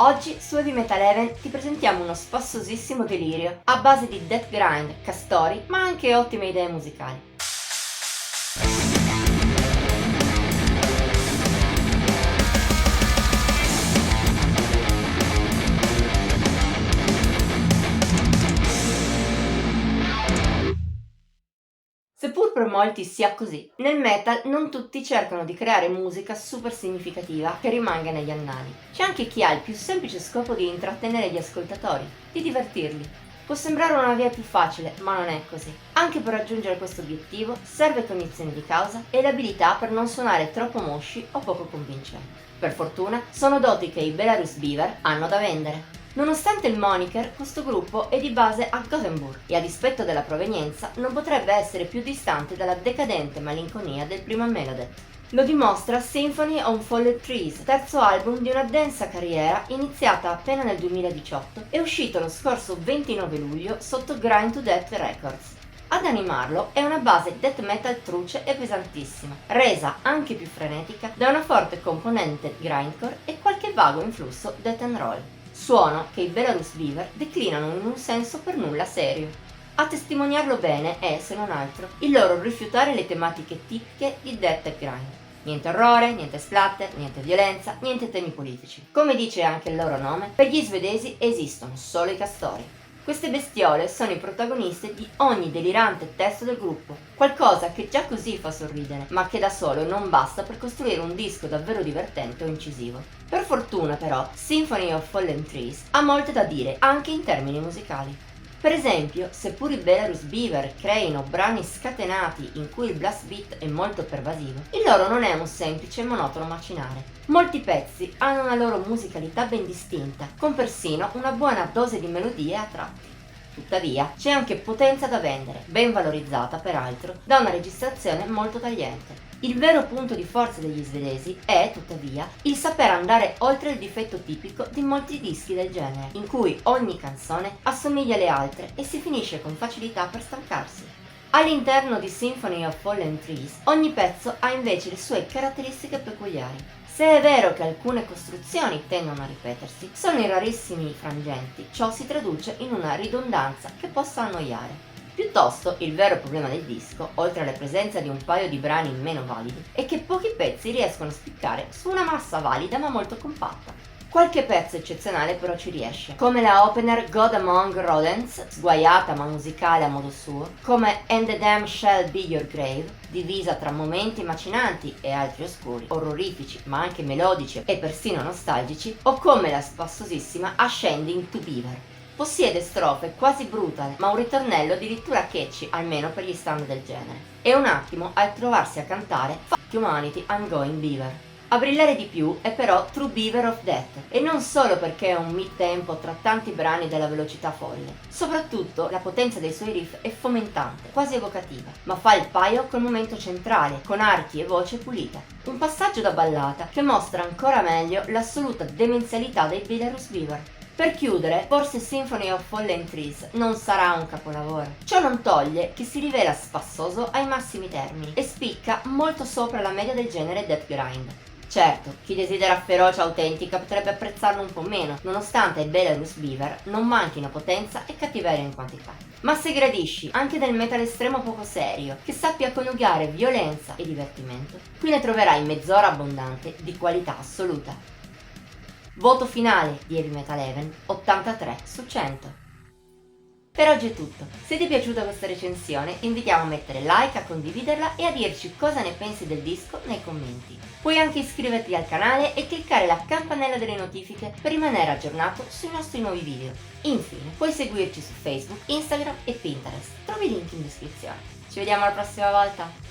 Oggi su Heavy Metal Heaven ti presentiamo uno spassosissimo delirio a base di death grind, castori, ma anche ottime idee musicali. Seppur per molti sia così, nel metal non tutti cercano di creare musica super significativa che rimanga negli annali. C'è anche chi ha il più semplice scopo di intrattenere gli ascoltatori, di divertirli. Può sembrare una via più facile, ma non è così. Anche per raggiungere questo obiettivo serve cognizione di causa e l'abilità per non suonare troppo mosci o poco convincenti. Per fortuna, sono doti che i Belarus Beaver hanno da vendere. Nonostante il moniker, questo gruppo è di base a Gothenburg e a dispetto della provenienza non potrebbe essere più distante dalla decadente malinconia del primo Megadeth. Lo dimostra Symphony of Fallen Trees, terzo album di una densa carriera iniziata appena nel 2018 e uscito lo scorso 29 luglio sotto Grind to Death Records. Ad animarlo è una base death metal truce e pesantissima, resa anche più frenetica da una forte componente grindcore e qualche vago influsso death and roll. Suono che i Belarus Beaver declinano in un senso per nulla serio. A testimoniarlo bene è, se non altro, il loro rifiutare le tematiche tipiche di death e grind. Niente orrore, niente splatter, niente violenza, niente temi politici. Come dice anche il loro nome, per gli svedesi esistono solo i castori. Queste bestiole sono i protagonisti di ogni delirante testo del gruppo, qualcosa che già così fa sorridere, ma che da solo non basta per costruire un disco davvero divertente o incisivo. Per fortuna però, Symphony of Fallen Trees ha molto da dire anche in termini musicali. Per esempio, seppur i Belarus Beaver creino brani scatenati in cui il blast beat è molto pervasivo, il loro non è un semplice e monotono macinare. Molti pezzi hanno una loro musicalità ben distinta, con persino una buona dose di melodie a tratti. Tuttavia, c'è anche potenza da vendere, ben valorizzata peraltro da una registrazione molto tagliente. Il vero punto di forza degli svedesi è, tuttavia, il saper andare oltre il difetto tipico di molti dischi del genere, in cui ogni canzone assomiglia alle altre e si finisce con facilità per stancarsi. All'interno di Symphony of Fallen Trees, ogni pezzo ha invece le sue caratteristiche peculiari. Se è vero che alcune costruzioni tendono a ripetersi, solo in rarissimi frangenti ciò si traduce in una ridondanza che possa annoiare. Piuttosto, il vero problema del disco, oltre alla presenza di un paio di brani meno validi, è che pochi pezzi riescono a spiccare su una massa valida ma molto compatta. Qualche pezzo eccezionale però ci riesce, come la opener God Among Rodents, sguaiata ma musicale a modo suo, come And the Damn Shall Be Your Grave, divisa tra momenti macinanti e altri oscuri, orrorifici ma anche melodici e persino nostalgici, o come la spassosissima Ascending to Beaver. Possiede strofe quasi brutal, ma un ritornello addirittura catchy, almeno per gli standard del genere. E un attimo al trovarsi a cantare Fuck Humanity, I'm Going Beaver. A brillare di più è però True Beaver of Death, e non solo perché è un mid-tempo tra tanti brani della velocità folle. Soprattutto la potenza dei suoi riff è fomentante, quasi evocativa, ma fa il paio col momento centrale, con archi e voce pulita. Un passaggio da ballata che mostra ancora meglio l'assoluta demenzialità dei Belarus Beaver. Per chiudere, forse Symphony of Fallen Trees non sarà un capolavoro. Ciò non toglie che si rivela spassoso ai massimi termini e spicca molto sopra la media del genere death grind. Certo, chi desidera ferocia autentica potrebbe apprezzarlo un po' meno, nonostante ai Belarus Beaver non manchino potenza e cattiveria in quantità. Ma se gradisci anche del metal estremo poco serio, che sappia coniugare violenza e divertimento, qui ne troverai mezz'ora abbondante di qualità assoluta. Voto finale di Heavy Metal Heaven, 83 su 100. Per oggi è tutto. Se ti è piaciuta questa recensione, invitiamo a mettere like, a condividerla e a dirci cosa ne pensi del disco nei commenti. Puoi anche iscriverti al canale e cliccare la campanella delle notifiche per rimanere aggiornato sui nostri nuovi video. Infine, puoi seguirci su Facebook, Instagram e Pinterest. Trovi i link in descrizione. Ci vediamo la prossima volta!